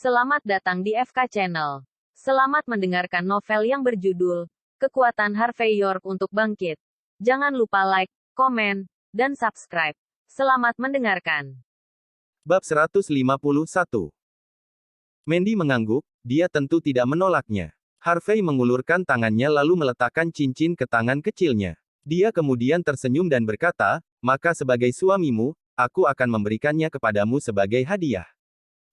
Selamat datang di FK Channel. Selamat mendengarkan novel yang berjudul Kekuatan Harvey York untuk Bangkit. Jangan lupa like, komen, dan subscribe. Selamat mendengarkan. Bab 151. Mandy mengangguk, dia tentu tidak menolaknya. Harvey mengulurkan tangannya lalu meletakkan cincin ke tangan kecilnya. Dia kemudian tersenyum dan berkata, "Maka sebagai suamimu, aku akan memberikannya kepadamu sebagai hadiah."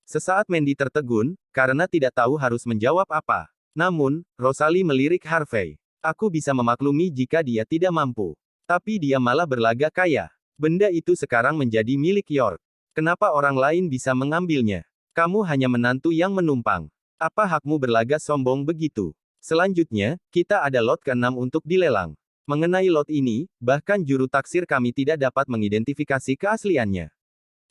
Sesaat Mandy tertegun, karena tidak tahu harus menjawab apa. Namun, Rosalie melirik Harvey. "Aku bisa memaklumi jika dia tidak mampu. Tapi dia malah berlagak kaya. Benda itu sekarang menjadi milik York. Kenapa orang lain bisa mengambilnya? Kamu hanya menantu yang menumpang. Apa hakmu berlagak sombong begitu? Selanjutnya, kita ada lot ke-6 untuk dilelang. Mengenai lot ini, bahkan juru taksir kami tidak dapat mengidentifikasi keasliannya.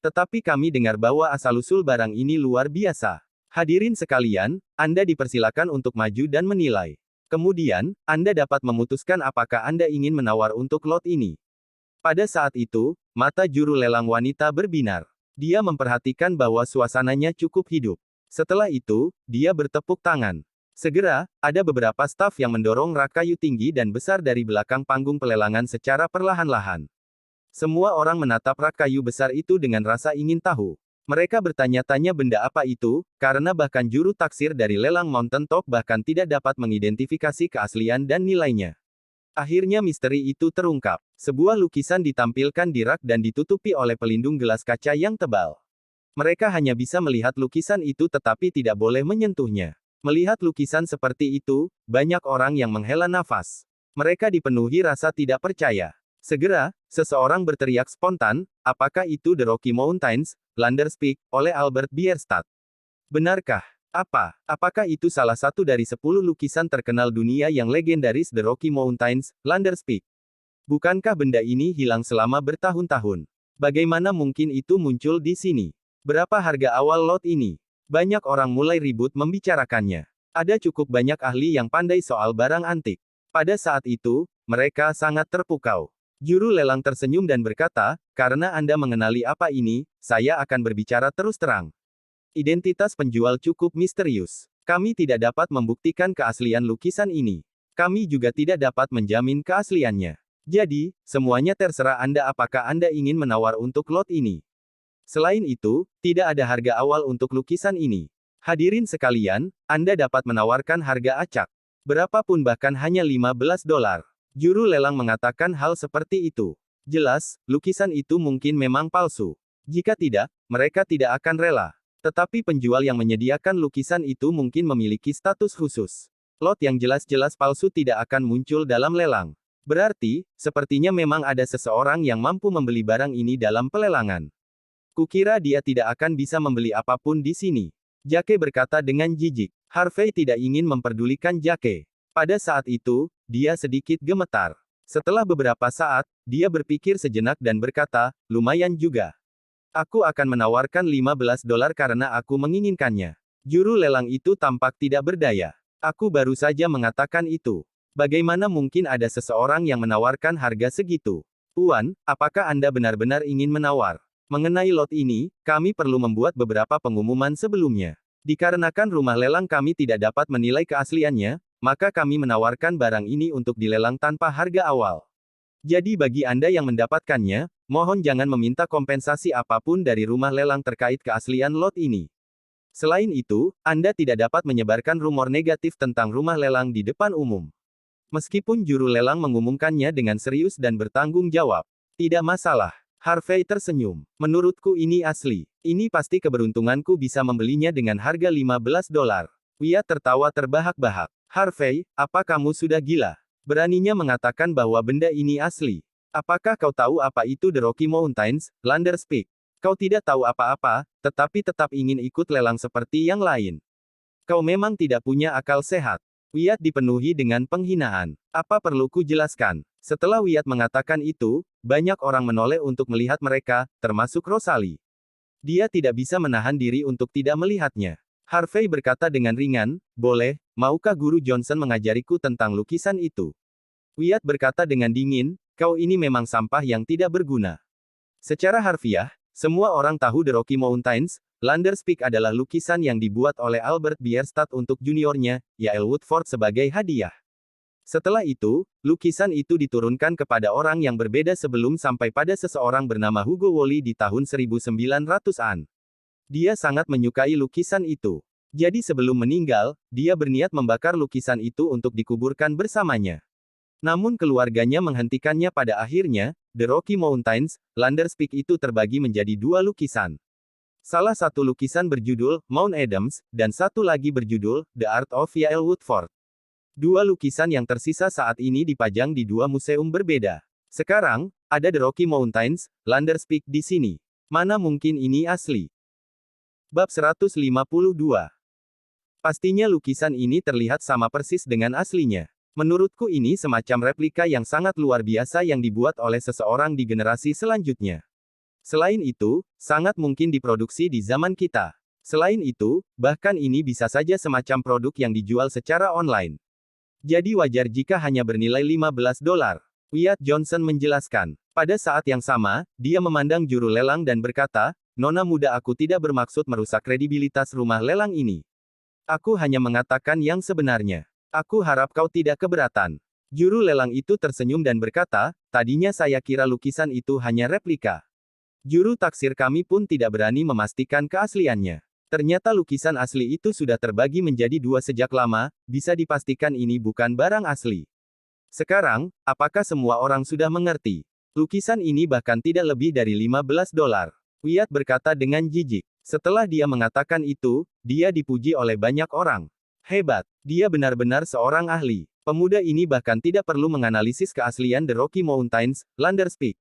Tetapi kami dengar bahwa asal-usul barang ini luar biasa. Hadirin sekalian, Anda dipersilakan untuk maju dan menilai. Kemudian, Anda dapat memutuskan apakah Anda ingin menawar untuk lot ini." Pada saat itu, mata juru lelang wanita berbinar. Dia memperhatikan bahwa suasananya cukup hidup. Setelah itu, dia bertepuk tangan. Segera, ada beberapa staf yang mendorong rak kayu tinggi dan besar dari belakang panggung pelelangan secara perlahan-lahan. Semua orang menatap rak kayu besar itu dengan rasa ingin tahu. Mereka bertanya-tanya benda apa itu, karena bahkan juru taksir dari lelang Mountain Top bahkan tidak dapat mengidentifikasi keaslian dan nilainya. Akhirnya misteri itu terungkap. Sebuah lukisan ditampilkan di rak dan ditutupi oleh pelindung gelas kaca yang tebal. Mereka hanya bisa melihat lukisan itu tetapi tidak boleh menyentuhnya. Melihat lukisan seperti itu, banyak orang yang menghela nafas. Mereka dipenuhi rasa tidak percaya. Segera, seseorang berteriak spontan, "Apakah itu The Rocky Mountains, Landers Peak, oleh Albert Bierstadt? Benarkah? Apakah itu salah satu dari 10 lukisan terkenal dunia yang legendaris The Rocky Mountains, Landers Peak? Bukankah benda ini hilang selama bertahun-tahun? Bagaimana mungkin itu muncul di sini? Berapa harga awal lot ini?" Banyak orang mulai ribut membicarakannya. Ada cukup banyak ahli yang pandai soal barang antik. Pada saat itu, mereka sangat terpukau. Juru lelang tersenyum dan berkata, "Karena Anda mengenali apa ini, saya akan berbicara terus terang. Identitas penjual cukup misterius. Kami tidak dapat membuktikan keaslian lukisan ini. Kami juga tidak dapat menjamin keasliannya. Jadi, semuanya terserah Anda apakah Anda ingin menawar untuk lot ini. Selain itu, tidak ada harga awal untuk lukisan ini. Hadirin sekalian, Anda dapat menawarkan harga acak. Berapapun bahkan hanya $15. Juru lelang mengatakan hal seperti itu. Jelas, lukisan itu mungkin memang palsu. Jika tidak, mereka tidak akan rela. Tetapi penjual yang menyediakan lukisan itu mungkin memiliki status khusus. Lot yang jelas-jelas palsu tidak akan muncul dalam lelang. Berarti, sepertinya memang ada seseorang yang mampu membeli barang ini dalam pelelangan. Kukira dia tidak akan bisa membeli apapun di sini. Jake berkata dengan jijik. Harvey tidak ingin memperdulikan Jake. Pada saat itu, dia sedikit gemetar. Setelah beberapa saat, dia berpikir sejenak dan berkata, "Lumayan juga. Aku akan menawarkan $15 karena aku menginginkannya." Juru lelang itu tampak tidak berdaya. "Aku baru saja mengatakan itu. Bagaimana mungkin ada seseorang yang menawarkan harga segitu? Tuan, apakah Anda benar-benar ingin menawar? Mengenai lot ini, kami perlu membuat beberapa pengumuman sebelumnya. Dikarenakan rumah lelang kami tidak dapat menilai keasliannya, maka kami menawarkan barang ini untuk dilelang tanpa harga awal. Jadi bagi Anda yang mendapatkannya, mohon jangan meminta kompensasi apapun dari rumah lelang terkait keaslian lot ini. Selain itu, Anda tidak dapat menyebarkan rumor negatif tentang rumah lelang di depan umum." Meskipun juru lelang mengumumkannya dengan serius dan bertanggung jawab. "Tidak masalah." Harvey tersenyum. "Menurutku ini asli. Ini pasti keberuntunganku bisa membelinya dengan harga $15. Wyatt tertawa terbahak-bahak. "Harvey, apa kamu sudah gila? Beraninya mengatakan bahwa benda ini asli. Apakah kau tahu apa itu The Rocky Mountains, Landers Peak? Kau tidak tahu apa-apa, tetapi tetap ingin ikut lelang seperti yang lain. Kau memang tidak punya akal sehat." Wyatt dipenuhi dengan penghinaan. "Apa perlu ku jelaskan?" Setelah Wyatt mengatakan itu, banyak orang menoleh untuk melihat mereka, termasuk Rosalie. Dia tidak bisa menahan diri untuk tidak melihatnya. Harvey berkata dengan ringan, "Boleh, maukah Guru Johnson mengajariku tentang lukisan itu?" Wyatt berkata dengan dingin, "Kau ini memang sampah yang tidak berguna." Secara harfiah, semua orang tahu The Rocky Mountains, Landerspeak adalah lukisan yang dibuat oleh Albert Bierstadt untuk juniornya, Yael Woodford sebagai hadiah. Setelah itu, lukisan itu diturunkan kepada orang yang berbeda sebelum sampai pada seseorang bernama Hugo Woli di tahun 1900-an. Dia sangat menyukai lukisan itu. Jadi sebelum meninggal, dia berniat membakar lukisan itu untuk dikuburkan bersamanya. Namun keluarganya menghentikannya pada akhirnya. The Rocky Mountains, Landerspeak itu terbagi menjadi dua lukisan. Salah satu lukisan berjudul Mount Adams, dan satu lagi berjudul The Art of Yael Woodford. Dua lukisan yang tersisa saat ini dipajang di dua museum berbeda. Sekarang, ada The Rocky Mountains, Landerspeak di sini. Mana mungkin ini asli? Bab 152. Pastinya lukisan ini terlihat sama persis dengan aslinya. Menurutku ini semacam replika yang sangat luar biasa yang dibuat oleh seseorang di generasi selanjutnya. Selain itu, sangat mungkin diproduksi di zaman kita. Selain itu, bahkan ini bisa saja semacam produk yang dijual secara online. Jadi wajar jika hanya bernilai $15. Wyatt Johnson menjelaskan. Pada saat yang sama, dia memandang juru lelang dan berkata, "Nona muda, aku tidak bermaksud merusak kredibilitas rumah lelang ini. Aku hanya mengatakan yang sebenarnya. Aku harap kau tidak keberatan." Juru lelang itu tersenyum dan berkata, "Tadinya saya kira lukisan itu hanya replika. Juru taksir kami pun tidak berani memastikan keasliannya. Ternyata lukisan asli itu sudah terbagi menjadi dua sejak lama, bisa dipastikan ini bukan barang asli." Sekarang, apakah semua orang sudah mengerti? Lukisan ini bahkan tidak lebih dari $15. Wyatt berkata dengan jijik. Setelah dia mengatakan itu, dia dipuji oleh banyak orang. Hebat, dia benar-benar seorang ahli. Pemuda ini bahkan tidak perlu menganalisis keaslian The Rocky Mountains, Landerspeak.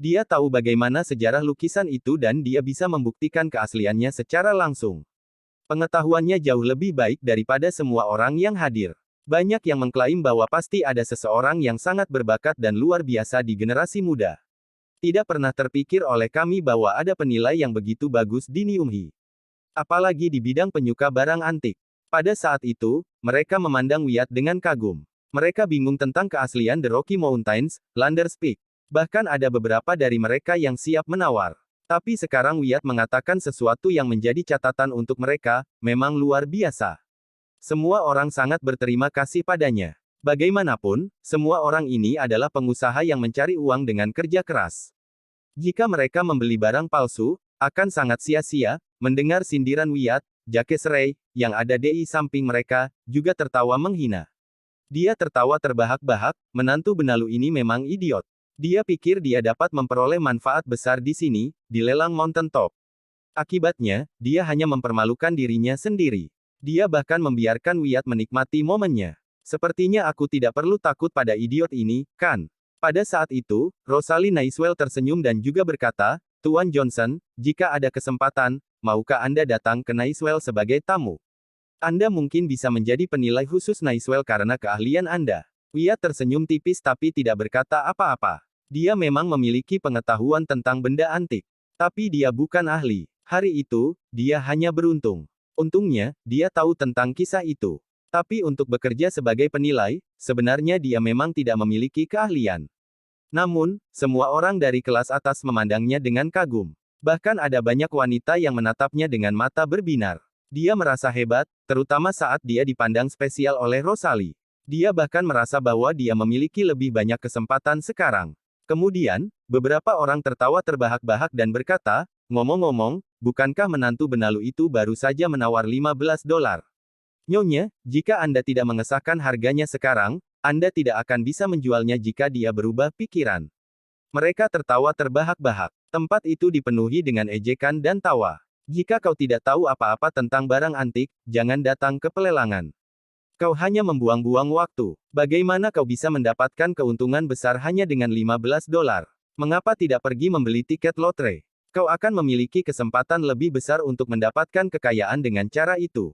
Dia tahu bagaimana sejarah lukisan itu dan dia bisa membuktikan keasliannya secara langsung. Pengetahuannya jauh lebih baik daripada semua orang yang hadir. Banyak yang mengklaim bahwa pasti ada seseorang yang sangat berbakat dan luar biasa di generasi muda. Tidak pernah terpikir oleh kami bahwa ada penilai yang begitu bagus di Niumhi. Apalagi di bidang penyuka barang antik. Pada saat itu, mereka memandang Wyatt dengan kagum. Mereka bingung tentang keaslian The Rocky Mountains, Landerspeak. Bahkan ada beberapa dari mereka yang siap menawar. Tapi sekarang Wyatt mengatakan sesuatu yang menjadi catatan untuk mereka, memang luar biasa. Semua orang sangat berterima kasih padanya. Bagaimanapun, semua orang ini adalah pengusaha yang mencari uang dengan kerja keras. Jika mereka membeli barang palsu, akan sangat sia-sia. Mendengar sindiran Wyatt, Jacques Ray, yang ada di samping mereka, juga tertawa menghina. Dia tertawa terbahak-bahak, menantu benalu ini memang idiot. Dia pikir dia dapat memperoleh manfaat besar di sini, di lelang Mountain Top. Akibatnya, dia hanya mempermalukan dirinya sendiri. Dia bahkan membiarkan Wyatt menikmati momennya. Sepertinya aku tidak perlu takut pada idiot ini, kan? Pada saat itu, Rosalie Nighswell tersenyum dan juga berkata, "Tuan Johnson, jika ada kesempatan, maukah Anda datang ke Nighswell sebagai tamu? Anda mungkin bisa menjadi penilai khusus Nighswell karena keahlian Anda." Wyatt tersenyum tipis tapi tidak berkata apa-apa. Dia memang memiliki pengetahuan tentang benda antik. Tapi dia bukan ahli. Hari itu, dia hanya beruntung. Untungnya, dia tahu tentang kisah itu. Tapi untuk bekerja sebagai penilai, sebenarnya dia memang tidak memiliki keahlian. Namun, semua orang dari kelas atas memandangnya dengan kagum. Bahkan ada banyak wanita yang menatapnya dengan mata berbinar. Dia merasa hebat, terutama saat dia dipandang spesial oleh Rosalie. Dia bahkan merasa bahwa dia memiliki lebih banyak kesempatan sekarang. Kemudian, beberapa orang tertawa terbahak-bahak dan berkata, "Ngomong-ngomong, bukankah menantu benalu itu baru saja menawar $15? Nyonya, jika Anda tidak mengesahkan harganya sekarang, Anda tidak akan bisa menjualnya jika dia berubah pikiran." Mereka tertawa terbahak-bahak. Tempat itu dipenuhi dengan ejekan dan tawa. Jika kau tidak tahu apa-apa tentang barang antik, jangan datang ke pelelangan. Kau hanya membuang-buang waktu. Bagaimana kau bisa mendapatkan keuntungan besar hanya dengan $15? Mengapa tidak pergi membeli tiket lotre? Kau akan memiliki kesempatan lebih besar untuk mendapatkan kekayaan dengan cara itu.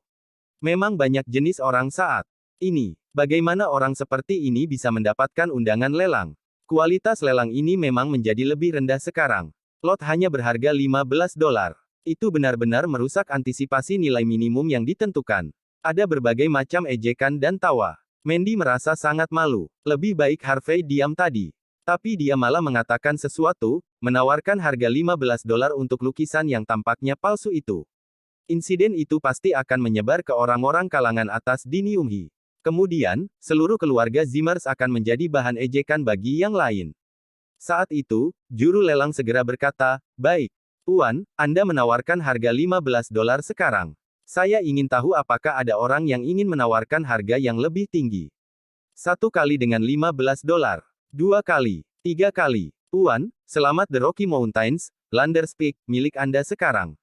Memang banyak jenis orang saat ini. Bagaimana orang seperti ini bisa mendapatkan undangan lelang? Kualitas lelang ini memang menjadi lebih rendah sekarang. Lot hanya berharga $15. Itu benar-benar merusak antisipasi nilai minimum yang ditentukan. Ada berbagai macam ejekan dan tawa. Mandy merasa sangat malu. Lebih baik Harvey diam tadi. Tapi dia malah mengatakan sesuatu, menawarkan harga $15 untuk lukisan yang tampaknya palsu itu. Insiden itu pasti akan menyebar ke orang-orang kalangan atas di Niumhi. Kemudian, seluruh keluarga Zimmers akan menjadi bahan ejekan bagi yang lain. Saat itu, juru lelang segera berkata, "Baik, Tuan, Anda menawarkan harga $15 sekarang. Saya ingin tahu apakah ada orang yang ingin menawarkan harga yang lebih tinggi. 1 kali dengan $15. 2 kali. 3 kali. Tuan, selamat The Rocky Mountains, Landerspeak, milik Anda sekarang.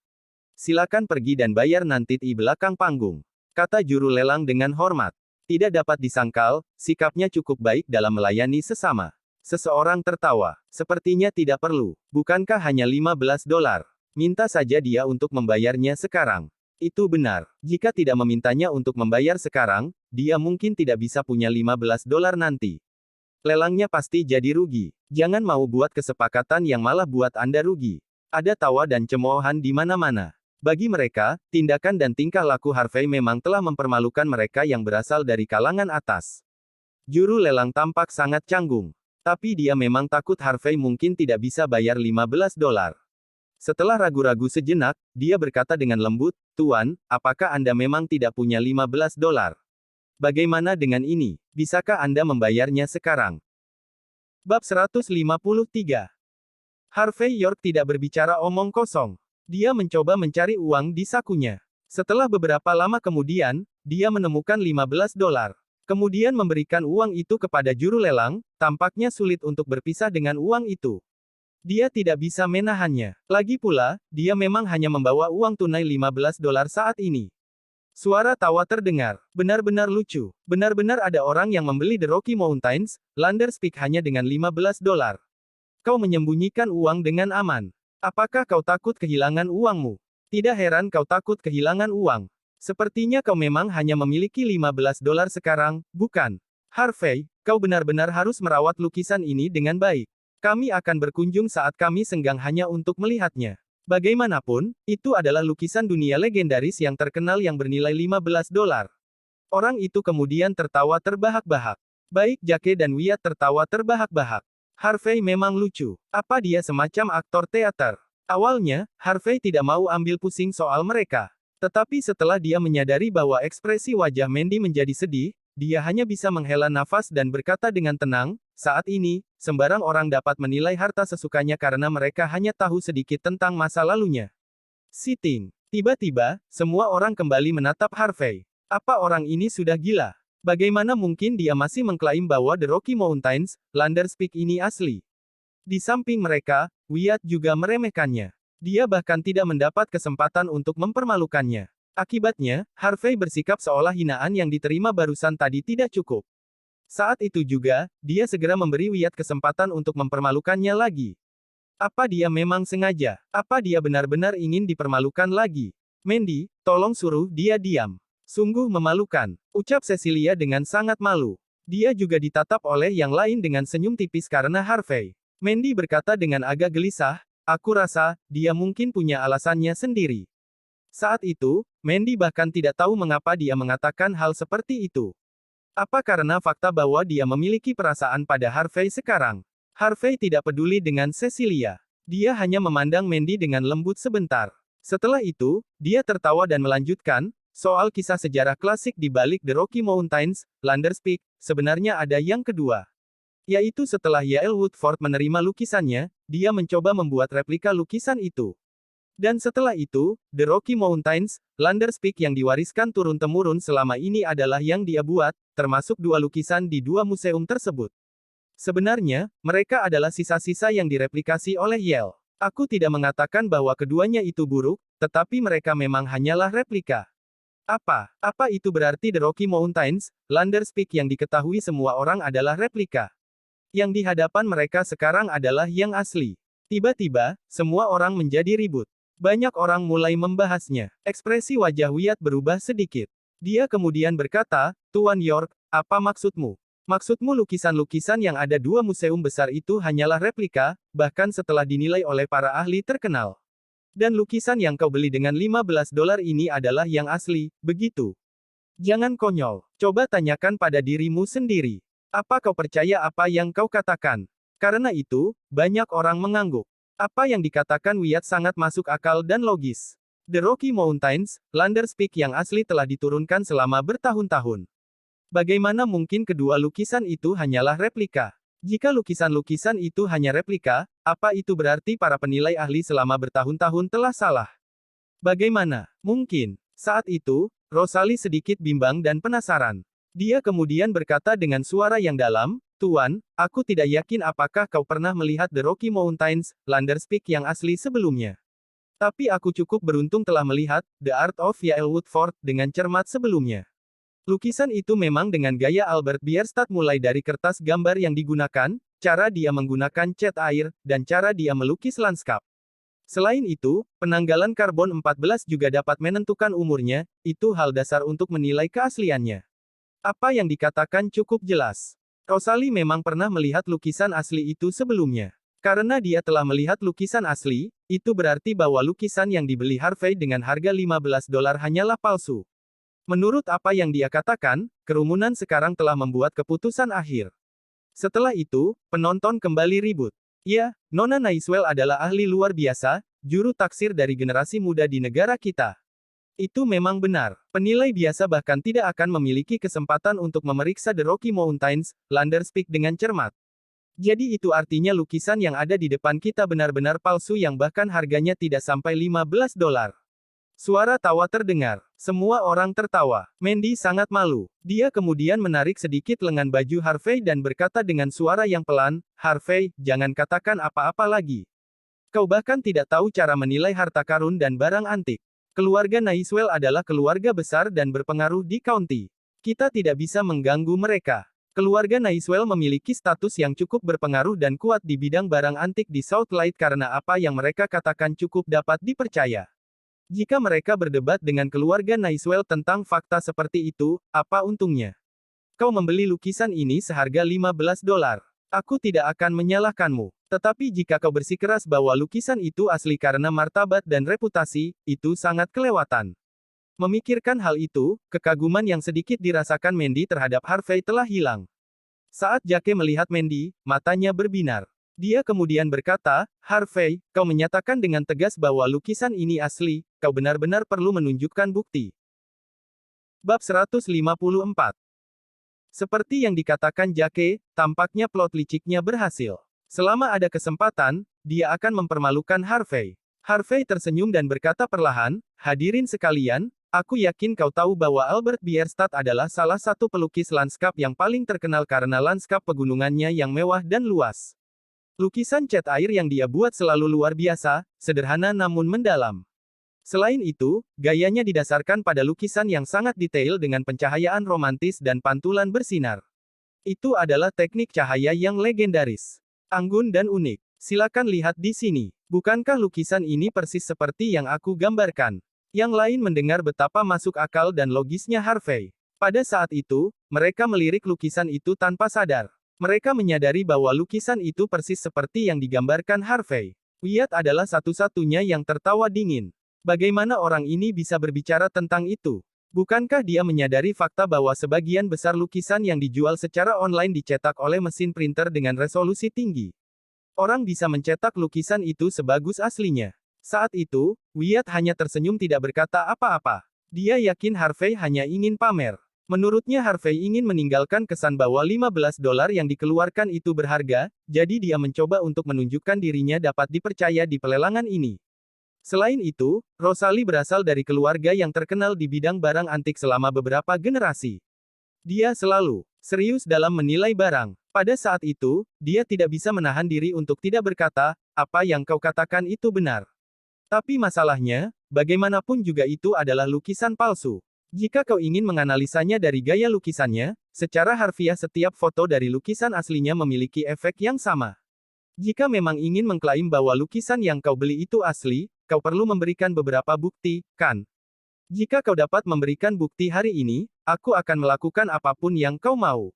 Silakan pergi dan bayar nanti di belakang panggung," kata juru lelang dengan hormat. Tidak dapat disangkal, sikapnya cukup baik dalam melayani sesama. Seseorang tertawa. Sepertinya tidak perlu. Bukankah hanya $15? Minta saja dia untuk membayarnya sekarang. Itu benar. Jika tidak memintanya untuk membayar sekarang, dia mungkin tidak bisa punya $15 nanti. Lelangnya pasti jadi rugi. Jangan mau buat kesepakatan yang malah buat Anda rugi. Ada tawa dan cemoohan di mana-mana. Bagi mereka, tindakan dan tingkah laku Harvey memang telah mempermalukan mereka yang berasal dari kalangan atas. Juru lelang tampak sangat canggung. Tapi dia memang takut Harvey mungkin tidak bisa bayar $15. Setelah ragu-ragu sejenak, dia berkata dengan lembut, "Tuan, apakah Anda memang tidak punya $15? Bagaimana dengan ini? Bisakah Anda membayarnya sekarang?" Bab 153. Harvey York tidak berbicara omong kosong. Dia mencoba mencari uang di sakunya. Setelah beberapa lama kemudian, dia menemukan $15. Kemudian memberikan uang itu kepada juru lelang, tampaknya sulit untuk berpisah dengan uang itu. Dia tidak bisa menahannya. Lagi pula, dia memang hanya membawa uang tunai $15 saat ini. Suara tawa terdengar. Benar-benar lucu. Benar-benar ada orang yang membeli The Rocky Mountains, Landerspeak hanya dengan $15. Kau menyembunyikan uang dengan aman. Apakah kau takut kehilangan uangmu? Tidak heran kau takut kehilangan uang. Sepertinya kau memang hanya memiliki $15 sekarang, bukan? Harvey, kau benar-benar harus merawat lukisan ini dengan baik. Kami akan berkunjung saat kami senggang hanya untuk melihatnya. Bagaimanapun, itu adalah lukisan dunia legendaris yang terkenal yang bernilai $15. Orang itu kemudian tertawa terbahak-bahak. Baik Jake dan Wyatt tertawa terbahak-bahak. Harvey memang lucu. Apa dia semacam aktor teater? Awalnya, Harvey tidak mau ambil pusing soal mereka. Tetapi setelah dia menyadari bahwa ekspresi wajah Mandy menjadi sedih, dia hanya bisa menghela nafas dan berkata dengan tenang, "Saat ini, sembarang orang dapat menilai harta sesukanya karena mereka hanya tahu sedikit tentang masa lalunya." Sitting. Tiba-tiba, semua orang kembali menatap Harvey. Apa orang ini sudah gila? Bagaimana mungkin dia masih mengklaim bahwa The Rocky Mountains, Landerspeak ini asli? Di samping mereka, Wyatt juga meremehkannya. Dia bahkan tidak mendapat kesempatan untuk mempermalukannya. Akibatnya, Harvey bersikap seolah hinaan yang diterima barusan tadi tidak cukup. Saat itu juga, dia segera memberi Wyatt kesempatan untuk mempermalukannya lagi. Apa dia memang sengaja? Apa dia benar-benar ingin dipermalukan lagi? "Mandy, tolong suruh dia diam. Sungguh memalukan," ucap Cecilia dengan sangat malu. Dia juga ditatap oleh yang lain dengan senyum tipis karena Harvey. Mandy berkata dengan agak gelisah, "Aku rasa, dia mungkin punya alasannya sendiri." Saat itu, Mandy bahkan tidak tahu mengapa dia mengatakan hal seperti itu. Apa karena fakta bahwa dia memiliki perasaan pada Harvey sekarang? Harvey tidak peduli dengan Cecilia. Dia hanya memandang Mandy dengan lembut sebentar. Setelah itu, dia tertawa dan melanjutkan, "Soal kisah sejarah klasik di balik The Rocky Mountains, Landerspeak, sebenarnya ada yang kedua. Yaitu setelah Yael Woodford menerima lukisannya, dia mencoba membuat replika lukisan itu. Dan setelah itu, The Rocky Mountains, Landerspeak yang diwariskan turun-temurun selama ini adalah yang dia buat, termasuk 2 lukisan di 2 museum tersebut. Sebenarnya, mereka adalah sisa-sisa yang direplikasi oleh Yael. Aku tidak mengatakan bahwa keduanya itu buruk, tetapi mereka memang hanyalah replika." Apa itu berarti The Rocky Mountains, Landerspeak yang diketahui semua orang adalah replika? Yang di hadapan mereka sekarang adalah yang asli. Tiba-tiba, semua orang menjadi ribut. Banyak orang mulai membahasnya. Ekspresi wajah Wyatt berubah sedikit. Dia kemudian berkata, "Tuan York, apa maksudmu? Maksudmu lukisan-lukisan yang ada 2 museum besar itu hanyalah replika, bahkan setelah dinilai oleh para ahli terkenal. Dan lukisan yang kau beli dengan $15 ini adalah yang asli, begitu? Jangan konyol. Coba tanyakan pada dirimu sendiri. Apa kau percaya apa yang kau katakan?" Karena itu, banyak orang mengangguk. Apa yang dikatakan Wyatt sangat masuk akal dan logis. The Rocky Mountains, Landers Peak yang asli telah diturunkan selama bertahun-tahun. Bagaimana mungkin kedua lukisan itu hanyalah replika? Jika lukisan-lukisan itu hanya replika, apa itu berarti para penilai ahli selama bertahun-tahun telah salah? Bagaimana mungkin? Saat itu, Rosalie sedikit bimbang dan penasaran. Dia kemudian berkata dengan suara yang dalam, "Tuan, aku tidak yakin apakah kau pernah melihat The Rocky Mountains, Landers Peak yang asli sebelumnya. Tapi aku cukup beruntung telah melihat The Art of Yael Woodford dengan cermat sebelumnya. Lukisan itu memang dengan gaya Albert Bierstadt mulai dari kertas gambar yang digunakan, cara dia menggunakan cat air, dan cara dia melukis lanskap. Selain itu, penanggalan karbon 14 juga dapat menentukan umurnya, itu hal dasar untuk menilai keasliannya. Apa yang dikatakan cukup jelas. Rosalie memang pernah melihat lukisan asli itu sebelumnya. Karena dia telah melihat lukisan asli, itu berarti bahwa lukisan yang dibeli Harvey dengan harga $15 hanyalah palsu. Menurut apa yang dia katakan, kerumunan sekarang telah membuat keputusan akhir. Setelah itu, penonton kembali ribut. Ya, Nona Naiswell adalah ahli luar biasa, juru taksir dari generasi muda di negara kita. Itu memang benar. Penilai biasa bahkan tidak akan memiliki kesempatan untuk memeriksa The Rocky Mountains, Landers Peak dengan cermat. Jadi itu artinya lukisan yang ada di depan kita benar-benar palsu yang bahkan harganya tidak sampai $15. Suara tawa terdengar. Semua orang tertawa. Mandy sangat malu. Dia kemudian menarik sedikit lengan baju Harvey dan berkata dengan suara yang pelan, "Harvey, jangan katakan apa-apa lagi. Kau bahkan tidak tahu cara menilai harta karun dan barang antik. Keluarga Naiswell adalah keluarga besar dan berpengaruh di county. Kita tidak bisa mengganggu mereka. Keluarga Naiswell memiliki status yang cukup berpengaruh dan kuat di bidang barang antik di Southlight karena apa yang mereka katakan cukup dapat dipercaya. Jika mereka berdebat dengan keluarga Naiswell tentang fakta seperti itu, apa untungnya? Kau membeli lukisan ini seharga $15. Aku tidak akan menyalahkanmu. Tetapi jika kau bersikeras bahwa lukisan itu asli karena martabat dan reputasi, itu sangat kelewatan." Memikirkan hal itu, kekaguman yang sedikit dirasakan Mandy terhadap Harvey telah hilang. Saat Jake melihat Mandy, matanya berbinar. Dia kemudian berkata, "Harvey, kau menyatakan dengan tegas bahwa lukisan ini asli, kau benar-benar perlu menunjukkan bukti." Bab 154. Seperti yang dikatakan Jake, tampaknya plot liciknya berhasil. Selama ada kesempatan, dia akan mempermalukan Harvey. Harvey tersenyum dan berkata perlahan, "Hadirin sekalian, aku yakin kau tahu bahwa Albert Bierstadt adalah salah satu pelukis lanskap yang paling terkenal karena lanskap pegunungannya yang mewah dan luas. Lukisan cat air yang dia buat selalu luar biasa, sederhana namun mendalam. Selain itu, gayanya didasarkan pada lukisan yang sangat detail dengan pencahayaan romantis dan pantulan bersinar. Itu adalah teknik cahaya yang legendaris, anggun dan unik. Silakan lihat di sini. Bukankah lukisan ini persis seperti yang aku gambarkan?" Yang lain mendengar betapa masuk akal dan logisnya Harvey. Pada saat itu, mereka melirik lukisan itu tanpa sadar. Mereka menyadari bahwa lukisan itu persis seperti yang digambarkan Harvey. Wyatt adalah satu-satunya yang tertawa dingin. Bagaimana orang ini bisa berbicara tentang itu? Bukankah dia menyadari fakta bahwa sebagian besar lukisan yang dijual secara online dicetak oleh mesin printer dengan resolusi tinggi? Orang bisa mencetak lukisan itu sebagus aslinya. Saat itu, Wyatt hanya tersenyum tidak berkata apa-apa. Dia yakin Harvey hanya ingin pamer. Menurutnya Harvey ingin meninggalkan kesan bahwa $15 yang dikeluarkan itu berharga, jadi dia mencoba untuk menunjukkan dirinya dapat dipercaya di pelelangan ini. Selain itu, Rosalie berasal dari keluarga yang terkenal di bidang barang antik selama beberapa generasi. Dia selalu serius dalam menilai barang. Pada saat itu, dia tidak bisa menahan diri untuk tidak berkata, "Apa yang kau katakan itu benar." Tapi masalahnya, bagaimanapun juga itu adalah lukisan palsu. Jika kau ingin menganalisanya dari gaya lukisannya, secara harfiah setiap foto dari lukisan aslinya memiliki efek yang sama. Jika memang ingin mengklaim bahwa lukisan yang kau beli itu asli, kau perlu memberikan beberapa bukti, kan? Jika kau dapat memberikan bukti hari ini, aku akan melakukan apapun yang kau mau.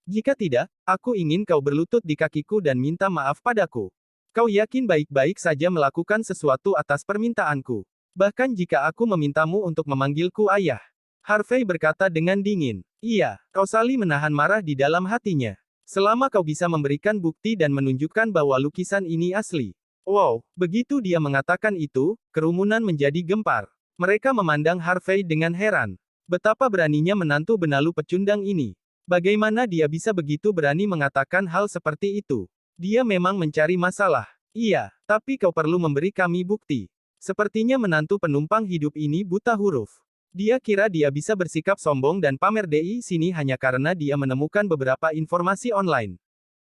Jika tidak, aku ingin kau berlutut di kakiku dan minta maaf padaku. Kau yakin baik-baik saja melakukan sesuatu atas permintaanku. Bahkan jika aku memintamu untuk memanggilku ayah. Harvey berkata dengan dingin. Iya, Rosalie menahan marah di dalam hatinya. Selama kau bisa memberikan bukti dan menunjukkan bahwa lukisan ini asli. Wow, begitu dia mengatakan itu, kerumunan menjadi gempar. Mereka memandang Harvey dengan heran. Betapa beraninya menantu benalu pecundang ini. Bagaimana dia bisa begitu berani mengatakan hal seperti itu? Dia memang mencari masalah. Iya, tapi kau perlu memberi kami bukti. Sepertinya menantu penumpang hidup ini buta huruf. Dia kira dia bisa bersikap sombong dan pamer di sini hanya karena dia menemukan beberapa informasi online.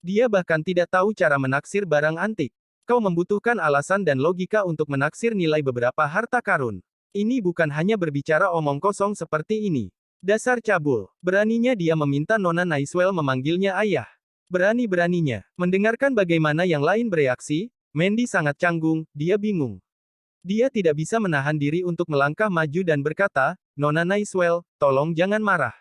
Dia bahkan tidak tahu cara menaksir barang antik. Kau membutuhkan alasan dan logika untuk menaksir nilai beberapa harta karun. Ini bukan hanya berbicara omong kosong seperti ini. Dasar cabul. Beraninya dia meminta Nona Naiswell memanggilnya ayah. Berani-beraninya. Mendengarkan bagaimana yang lain bereaksi, Mandy sangat canggung, dia bingung. Dia tidak bisa menahan diri untuk melangkah maju dan berkata, Nona Naiswell, tolong jangan marah.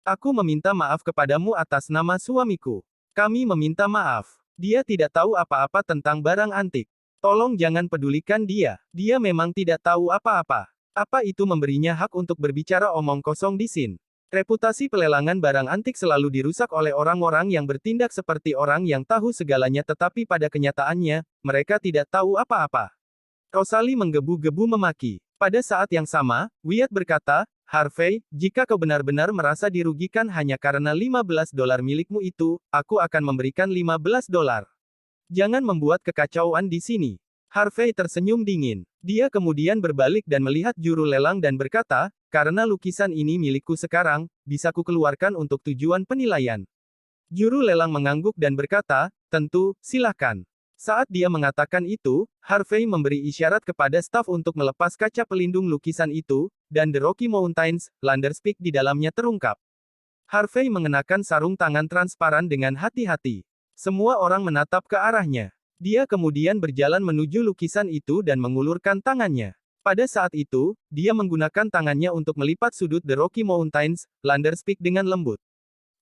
Aku meminta maaf kepadamu atas nama suamiku. Kami meminta maaf. Dia tidak tahu apa-apa tentang barang antik. Tolong jangan pedulikan dia. Dia memang tidak tahu apa-apa. Apa itu memberinya hak untuk berbicara omong kosong di sini? Reputasi pelelangan barang antik selalu dirusak oleh orang-orang yang bertindak seperti orang yang tahu segalanya tetapi pada kenyataannya, mereka tidak tahu apa-apa. Rosalie menggebu-gebu memaki. Pada saat yang sama, Wyatt berkata, Harvey, jika kau benar-benar merasa dirugikan hanya karena $15 milikmu itu, aku akan memberikan $15. Jangan membuat kekacauan di sini. Harvey tersenyum dingin. Dia kemudian berbalik dan melihat juru lelang dan berkata, karena lukisan ini milikku sekarang, bisa kukeluarkan untuk tujuan penilaian. Juru lelang mengangguk dan berkata, tentu, silakan. Saat dia mengatakan itu, Harvey memberi isyarat kepada staf untuk melepas kaca pelindung lukisan itu, dan The Rocky Mountains, Landers Peak di dalamnya terungkap. Harvey mengenakan sarung tangan transparan dengan hati-hati. Semua orang menatap ke arahnya. Dia kemudian berjalan menuju lukisan itu dan mengulurkan tangannya. Pada saat itu, dia menggunakan tangannya untuk melipat sudut The Rocky Mountains, Landers Peak dengan lembut.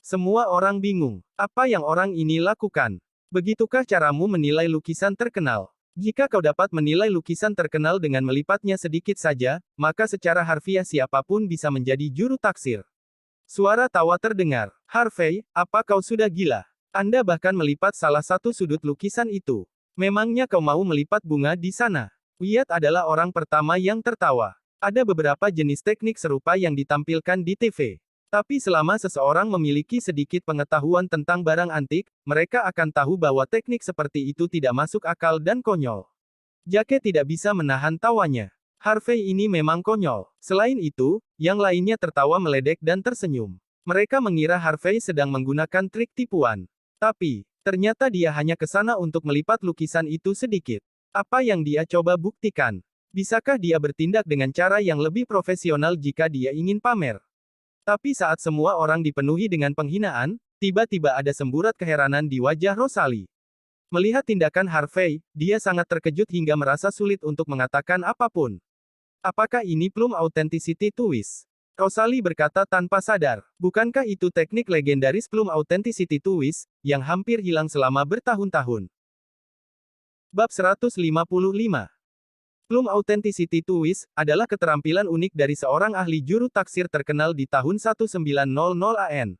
Semua orang bingung. Apa yang orang ini lakukan? Begitukah caramu menilai lukisan terkenal? Jika kau dapat menilai lukisan terkenal dengan melipatnya sedikit saja, maka secara harfiah siapapun bisa menjadi juru taksir. Suara tawa terdengar. Harvey, apa kau sudah gila? Anda bahkan melipat salah satu sudut lukisan itu. Memangnya kau mau melipat bunga di sana? Wyatt adalah orang pertama yang tertawa. Ada beberapa jenis teknik serupa yang ditampilkan di TV. Tapi selama seseorang memiliki sedikit pengetahuan tentang barang antik, mereka akan tahu bahwa teknik seperti itu tidak masuk akal dan konyol. Jake tidak bisa menahan tawanya. Harvey ini memang konyol. Selain itu, yang lainnya tertawa meledek dan tersenyum. Mereka mengira Harvey sedang menggunakan trik tipuan. Tapi, ternyata dia hanya ke sana untuk melipat lukisan itu sedikit. Apa yang dia coba buktikan? Bisakah dia bertindak dengan cara yang lebih profesional jika dia ingin pamer? Tapi saat semua orang dipenuhi dengan penghinaan, tiba-tiba ada semburat keheranan di wajah Rosalie. Melihat tindakan Harvey, dia sangat terkejut hingga merasa sulit untuk mengatakan apapun. Apakah ini Plum Authenticity Twist? Rosalie berkata tanpa sadar, bukankah itu teknik legendaris Plum Authenticity Twist, yang hampir hilang selama bertahun-tahun? Bab 155. Plum Authenticity Twist adalah keterampilan unik dari seorang ahli juru taksir terkenal di tahun 1900 AN.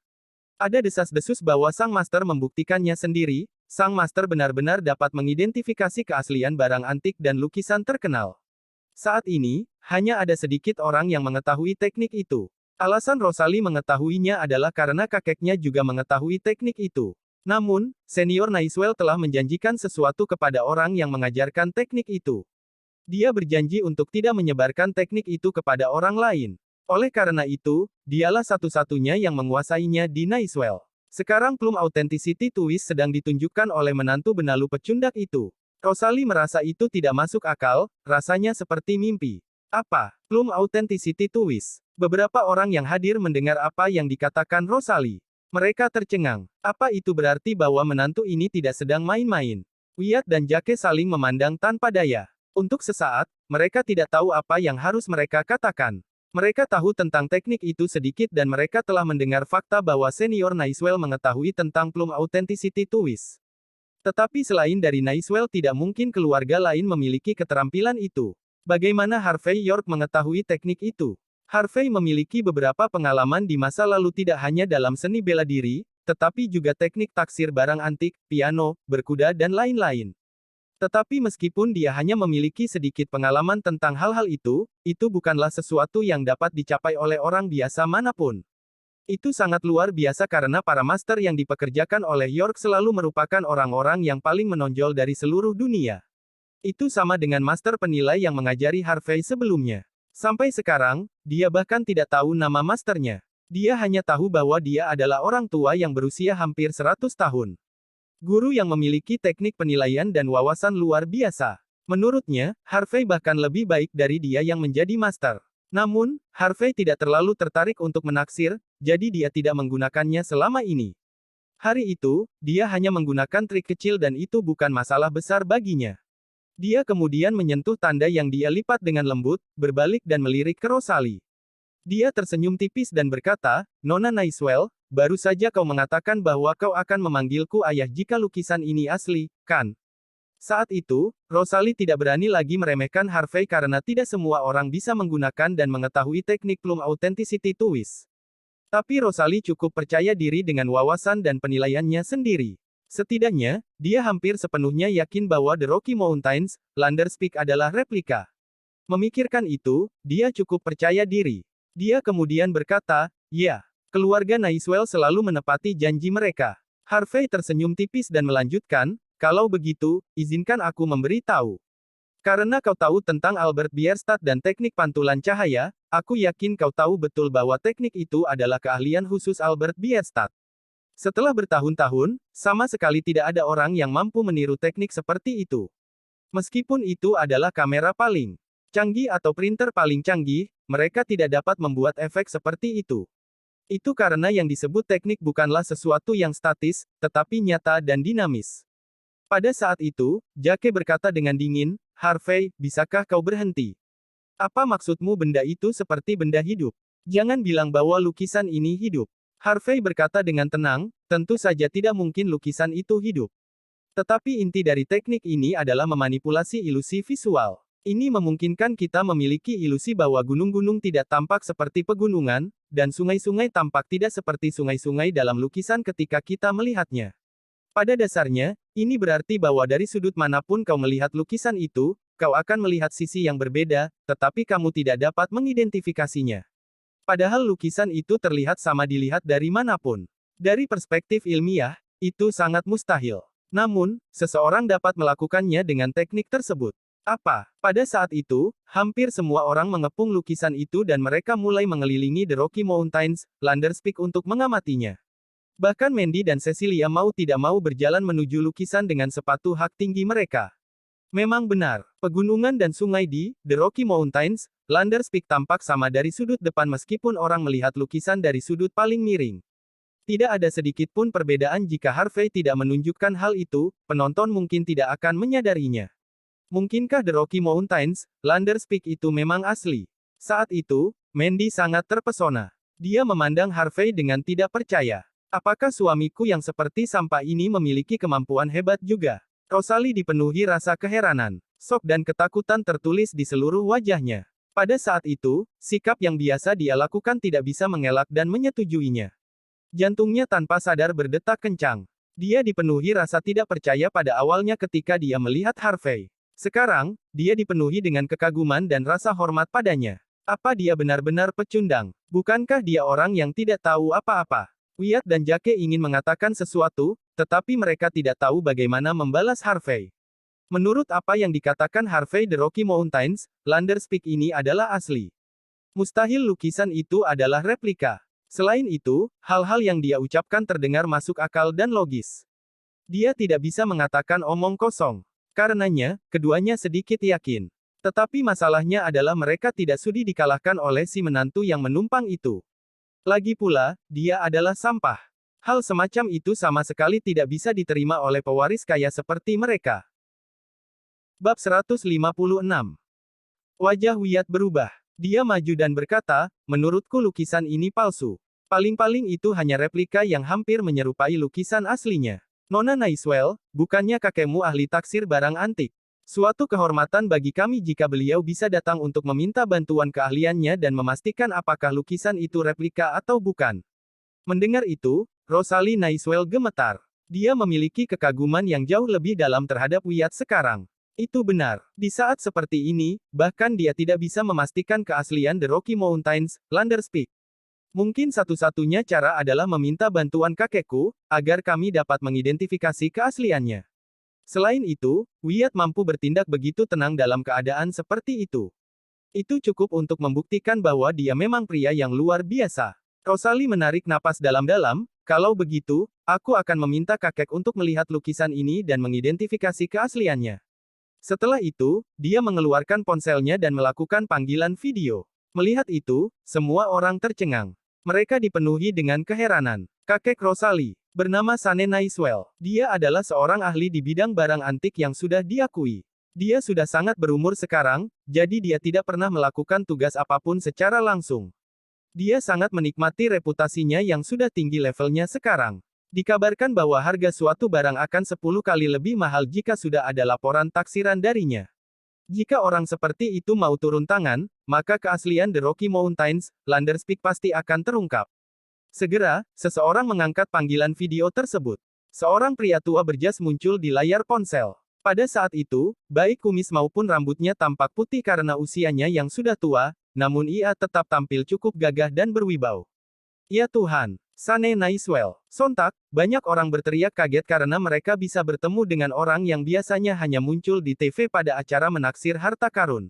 Ada desas-desus bahwa sang master membuktikannya sendiri, sang master benar-benar dapat mengidentifikasi keaslian barang antik dan lukisan terkenal. Saat ini, hanya ada sedikit orang yang mengetahui teknik itu. Alasan Rosalie mengetahuinya adalah karena kakeknya juga mengetahui teknik itu. Namun, Senior Naiswell telah menjanjikan sesuatu kepada orang yang mengajarkan teknik itu. Dia berjanji untuk tidak menyebarkan teknik itu kepada orang lain. Oleh karena itu, dialah satu-satunya yang menguasainya di Naiswell. Sekarang Plum Authenticity Twist sedang ditunjukkan oleh menantu benalu pecundak itu. Rosalie merasa itu tidak masuk akal, rasanya seperti mimpi. Apa? Plum Authenticity Twist. Beberapa orang yang hadir mendengar apa yang dikatakan Rosalie. Mereka tercengang. Apa itu berarti bahwa menantu ini tidak sedang main-main? Wyatt dan Jake saling memandang tanpa daya. Untuk sesaat, mereka tidak tahu apa yang harus mereka katakan. Mereka tahu tentang teknik itu sedikit dan mereka telah mendengar fakta bahwa Senior Naiswell mengetahui tentang Plum Authenticity Twist. Tetapi selain dari Naiswell tidak mungkin keluarga lain memiliki keterampilan itu. Bagaimana Harvey York mengetahui teknik itu? Harvey memiliki beberapa pengalaman di masa lalu tidak hanya dalam seni bela diri, tetapi juga teknik taksir barang antik, piano, berkuda dan lain-lain. Tetapi meskipun dia hanya memiliki sedikit pengalaman tentang hal-hal itu bukanlah sesuatu yang dapat dicapai oleh orang biasa manapun. Itu sangat luar biasa karena para master yang dipekerjakan oleh York selalu merupakan orang-orang yang paling menonjol dari seluruh dunia. Itu sama dengan master penilai yang mengajari Harvey sebelumnya. Sampai sekarang, dia bahkan tidak tahu nama masternya. Dia hanya tahu bahwa dia adalah orang tua yang berusia hampir 100 tahun. Guru yang memiliki teknik penilaian dan wawasan luar biasa. Menurutnya, Harvey bahkan lebih baik dari dia yang menjadi master. Namun, Harvey tidak terlalu tertarik untuk menaksir, jadi dia tidak menggunakannya selama ini. Hari itu, dia hanya menggunakan trik kecil dan itu bukan masalah besar baginya. Dia kemudian menyentuh tanda yang dia lipat dengan lembut, berbalik dan melirik ke Rosalie. Dia tersenyum tipis dan berkata, "Nona Naiswell, baru saja kau mengatakan bahwa kau akan memanggilku ayah jika lukisan ini asli, kan?" Saat itu, Rosalie tidak berani lagi meremehkan Harvey karena tidak semua orang bisa menggunakan dan mengetahui teknik Plum Authenticity Twist. Tapi Rosalie cukup percaya diri dengan wawasan dan penilaiannya sendiri. Setidaknya, dia hampir sepenuhnya yakin bahwa The Rocky Mountains, Landers Peak adalah replika. Memikirkan itu, dia cukup percaya diri. Dia kemudian berkata, "Ya, keluarga Naiswell selalu menepati janji mereka." Harvey tersenyum tipis dan melanjutkan, "Kalau begitu, izinkan aku memberi tahu. Karena kau tahu tentang Albert Bierstadt dan teknik pantulan cahaya, aku yakin kau tahu betul bahwa teknik itu adalah keahlian khusus Albert Bierstadt. Setelah bertahun-tahun, sama sekali tidak ada orang yang mampu meniru teknik seperti itu. Meskipun itu adalah kamera paling canggih atau printer paling canggih, mereka tidak dapat membuat efek seperti itu. Itu karena yang disebut teknik bukanlah sesuatu yang statis, tetapi nyata dan dinamis." Pada saat itu, Jake berkata dengan dingin, "Harvey, bisakah kau berhenti? Apa maksudmu benda itu seperti benda hidup? Jangan bilang bahwa lukisan ini hidup." Harvey berkata dengan tenang, "Tentu saja tidak mungkin lukisan itu hidup. Tetapi inti dari teknik ini adalah memanipulasi ilusi visual. Ini memungkinkan kita memiliki ilusi bahwa gunung-gunung tidak tampak seperti pegunungan, dan sungai-sungai tampak tidak seperti sungai-sungai dalam lukisan ketika kita melihatnya. Pada dasarnya, ini berarti bahwa dari sudut manapun kau melihat lukisan itu, kau akan melihat sisi yang berbeda, tetapi kamu tidak dapat mengidentifikasinya. Padahal lukisan itu terlihat sama dilihat dari manapun. Dari perspektif ilmiah, itu sangat mustahil. Namun, seseorang dapat melakukannya dengan teknik tersebut. Apa? Pada saat itu, hampir semua orang mengepung lukisan itu dan mereka mulai mengelilingi The Rocky Mountains, Landers Peak untuk mengamatinya. Bahkan Mandy dan Cecilia mau tidak mau berjalan menuju lukisan dengan sepatu hak tinggi mereka. Memang benar, pegunungan dan sungai di The Rocky Mountains, Landers Peak tampak sama dari sudut depan meskipun orang melihat lukisan dari sudut paling miring. Tidak ada sedikit pun perbedaan jika Harvey tidak menunjukkan hal itu, penonton mungkin tidak akan menyadarinya. Mungkinkah The Rocky Mountains, Landers Peak itu memang asli? Saat itu, Mandy sangat terpesona. Dia memandang Harvey dengan tidak percaya. Apakah suamiku yang seperti sampah ini memiliki kemampuan hebat juga? Rosalie dipenuhi rasa keheranan, shock dan ketakutan tertulis di seluruh wajahnya. Pada saat itu, sikap yang biasa dia lakukan tidak bisa mengelak dan menyetujuinya. Jantungnya tanpa sadar berdetak kencang. Dia dipenuhi rasa tidak percaya pada awalnya ketika dia melihat Harvey. Sekarang, dia dipenuhi dengan kekaguman dan rasa hormat padanya. Apa dia benar-benar pecundang? Bukankah dia orang yang tidak tahu apa-apa? Wyatt dan Jake ingin mengatakan sesuatu, tetapi mereka tidak tahu bagaimana membalas Harvey. Menurut apa yang dikatakan Harvey, The Rocky Mountains, Landers Peak ini adalah asli. Mustahil lukisan itu adalah replika. Selain itu, hal-hal yang dia ucapkan terdengar masuk akal dan logis. Dia tidak bisa mengatakan omong kosong. Karenanya, keduanya sedikit yakin. Tetapi masalahnya adalah mereka tidak sudi dikalahkan oleh si menantu yang menumpang itu. Lagi pula, dia adalah sampah. Hal semacam itu sama sekali tidak bisa diterima oleh pewaris kaya seperti mereka. Bab 156. Wajah Wyatt berubah. Dia maju dan berkata, "Menurutku lukisan ini palsu. Paling-paling itu hanya replika yang hampir menyerupai lukisan aslinya. Nona Naiswell, bukannya kakekmu ahli taksir barang antik? Suatu kehormatan bagi kami jika beliau bisa datang untuk meminta bantuan keahliannya dan memastikan apakah lukisan itu replika atau bukan." Mendengar itu, Rosalie Naiswell gemetar. Dia memiliki kekaguman yang jauh lebih dalam terhadap Wyatt sekarang. Itu benar. Di saat seperti ini, bahkan dia tidak bisa memastikan keaslian The Rocky Mountains, Landers Peak. Mungkin satu-satunya cara adalah meminta bantuan kakekku, agar kami dapat mengidentifikasi keasliannya. Selain itu, Wyatt mampu bertindak begitu tenang dalam keadaan seperti itu. Itu cukup untuk membuktikan bahwa dia memang pria yang luar biasa. Rosalie menarik napas dalam-dalam, kalau begitu, aku akan meminta kakek untuk melihat lukisan ini dan mengidentifikasi keasliannya. Setelah itu, dia mengeluarkan ponselnya dan melakukan panggilan video. Melihat itu, semua orang tercengang. Mereka dipenuhi dengan keheranan. Kakek Rosalie, bernama Sane Naiswell. Dia adalah seorang ahli di bidang barang antik yang sudah diakui. Dia sudah sangat berumur sekarang, jadi dia tidak pernah melakukan tugas apapun secara langsung. Dia sangat menikmati reputasinya yang sudah tinggi levelnya sekarang. Dikabarkan bahwa harga suatu barang akan 10 kali lebih mahal jika sudah ada laporan taksiran darinya. Jika orang seperti itu mau turun tangan, maka keaslian The Rocky Mountains, Landers Peak pasti akan terungkap. Segera, seseorang mengangkat panggilan video tersebut. Seorang pria tua berjas muncul di layar ponsel. Pada saat itu, baik kumis maupun rambutnya tampak putih karena usianya yang sudah tua, namun ia tetap tampil cukup gagah dan berwibawa. Ya Tuhan! Sane Naiswell. Sontak, banyak orang berteriak kaget karena mereka bisa bertemu dengan orang yang biasanya hanya muncul di TV pada acara menaksir harta karun.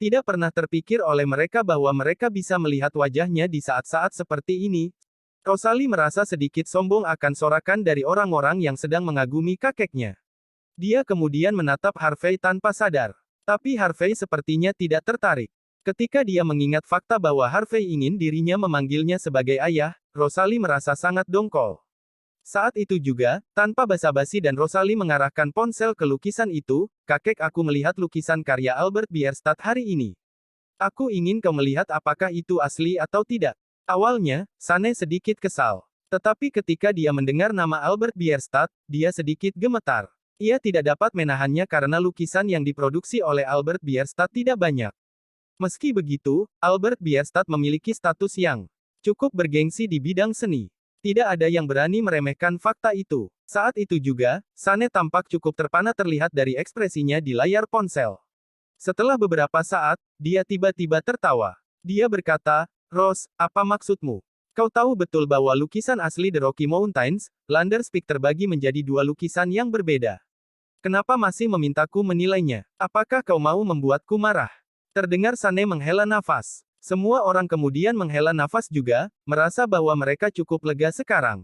Tidak pernah terpikir oleh mereka bahwa mereka bisa melihat wajahnya di saat-saat seperti ini. Rosalie merasa sedikit sombong akan sorakan dari orang-orang yang sedang mengagumi kakeknya. Dia kemudian menatap Harvey tanpa sadar. Tapi Harvey sepertinya tidak tertarik. Ketika dia mengingat fakta bahwa Harvey ingin dirinya memanggilnya sebagai ayah, Rosalie merasa sangat dongkol. Saat itu juga, tanpa basa-basi dan Rosalie mengarahkan ponsel ke lukisan itu, kakek aku melihat lukisan karya Albert Bierstadt hari ini. Aku ingin kau melihat apakah itu asli atau tidak. Awalnya, Sane sedikit kesal. Tetapi ketika dia mendengar nama Albert Bierstadt, dia sedikit gemetar. Ia tidak dapat menahannya karena lukisan yang diproduksi oleh Albert Bierstadt tidak banyak. Meski begitu, Albert Bierstadt memiliki status yang cukup bergengsi di bidang seni. Tidak ada yang berani meremehkan fakta itu. Saat itu juga, Sane tampak cukup terpana terlihat dari ekspresinya di layar ponsel. Setelah beberapa saat, dia tiba-tiba tertawa. Dia berkata, "Rose, apa maksudmu? Kau tahu betul bahwa lukisan asli The Rocky Mountains, Landers Peak terbagi menjadi dua lukisan yang berbeda. Kenapa masih memintaku menilainya? Apakah kau mau membuatku marah?" Terdengar Sane menghela nafas. Semua orang kemudian menghela nafas juga, merasa bahwa mereka cukup lega sekarang.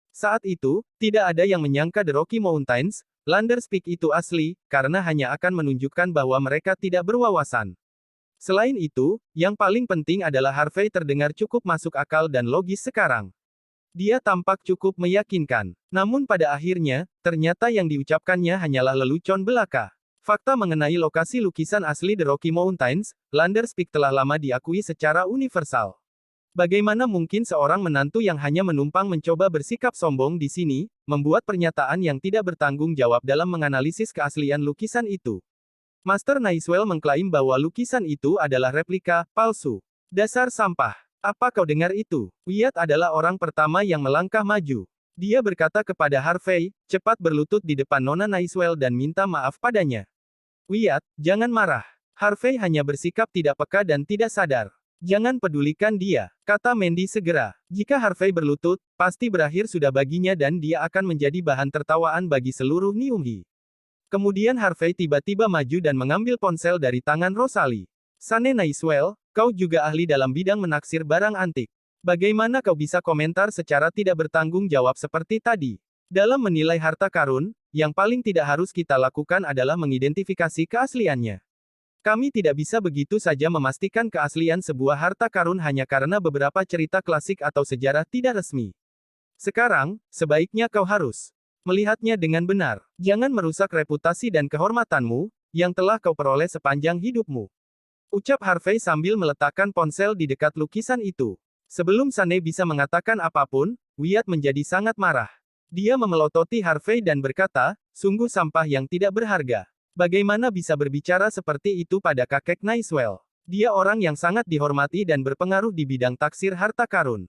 Saat itu, tidak ada yang menyangka The Rocky Mountains, Landers Peak itu asli, karena hanya akan menunjukkan bahwa mereka tidak berwawasan. Selain itu, yang paling penting adalah Harvey terdengar cukup masuk akal dan logis sekarang. Dia tampak cukup meyakinkan. Namun pada akhirnya, ternyata yang diucapkannya hanyalah lelucon belaka. Fakta mengenai lokasi lukisan asli The Rocky Mountains, Landers Peak telah lama diakui secara universal. Bagaimana mungkin seorang menantu yang hanya menumpang mencoba bersikap sombong di sini, membuat pernyataan yang tidak bertanggung jawab dalam menganalisis keaslian lukisan itu? Master Naiswell mengklaim bahwa lukisan itu adalah replika, palsu. Dasar sampah. Apa kau dengar itu? Wyatt adalah orang pertama yang melangkah maju. Dia berkata kepada Harvey, cepat berlutut di depan Nona Naiswell dan minta maaf padanya. Wyatt, jangan marah. Harvey hanya bersikap tidak peka dan tidak sadar. Jangan pedulikan dia, kata Mandy segera. Jika Harvey berlutut, pasti berakhir sudah baginya dan dia akan menjadi bahan tertawaan bagi seluruh Niumhi. Kemudian Harvey tiba-tiba maju dan mengambil ponsel dari tangan Rosalie. Sane Naiswell, kau juga ahli dalam bidang menaksir barang antik. Bagaimana kau bisa komentar secara tidak bertanggung jawab seperti tadi? Dalam menilai harta karun, yang paling tidak harus kita lakukan adalah mengidentifikasi keasliannya. Kami tidak bisa begitu saja memastikan keaslian sebuah harta karun hanya karena beberapa cerita klasik atau sejarah tidak resmi. Sekarang, sebaiknya kau harus melihatnya dengan benar. Jangan merusak reputasi dan kehormatanmu, yang telah kau peroleh sepanjang hidupmu. Ucap Harvey sambil meletakkan ponsel di dekat lukisan itu. Sebelum Sane bisa mengatakan apapun, Wyatt menjadi sangat marah. Dia memelototi Harvey dan berkata, sungguh sampah yang tidak berharga. Bagaimana bisa berbicara seperti itu pada kakek Naiswell? Dia orang yang sangat dihormati dan berpengaruh di bidang taksir harta karun.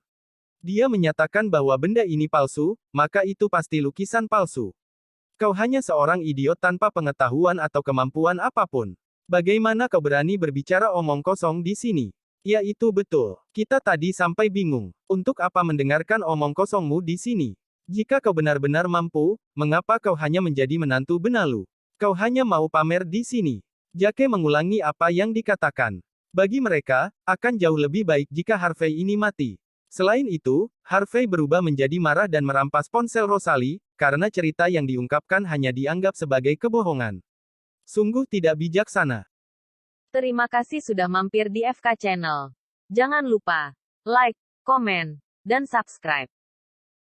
Dia menyatakan bahwa benda ini palsu, maka itu pasti lukisan palsu. Kau hanya seorang idiot tanpa pengetahuan atau kemampuan apapun. Bagaimana kau berani berbicara omong kosong di sini? Ya itu betul. Kita tadi sampai bingung. Untuk apa mendengarkan omong kosongmu di sini? Jika kau benar-benar mampu, mengapa kau hanya menjadi menantu benalu? Kau hanya mau pamer di sini. Jake mengulangi apa yang dikatakan. Bagi mereka, akan jauh lebih baik jika Harvey ini mati. Selain itu, Harvey berubah menjadi marah dan merampas ponsel Rosalie, karena cerita yang diungkapkan hanya dianggap sebagai kebohongan. Sungguh tidak bijaksana. Terima kasih sudah mampir di FK Channel. Jangan lupa like, komen, dan subscribe.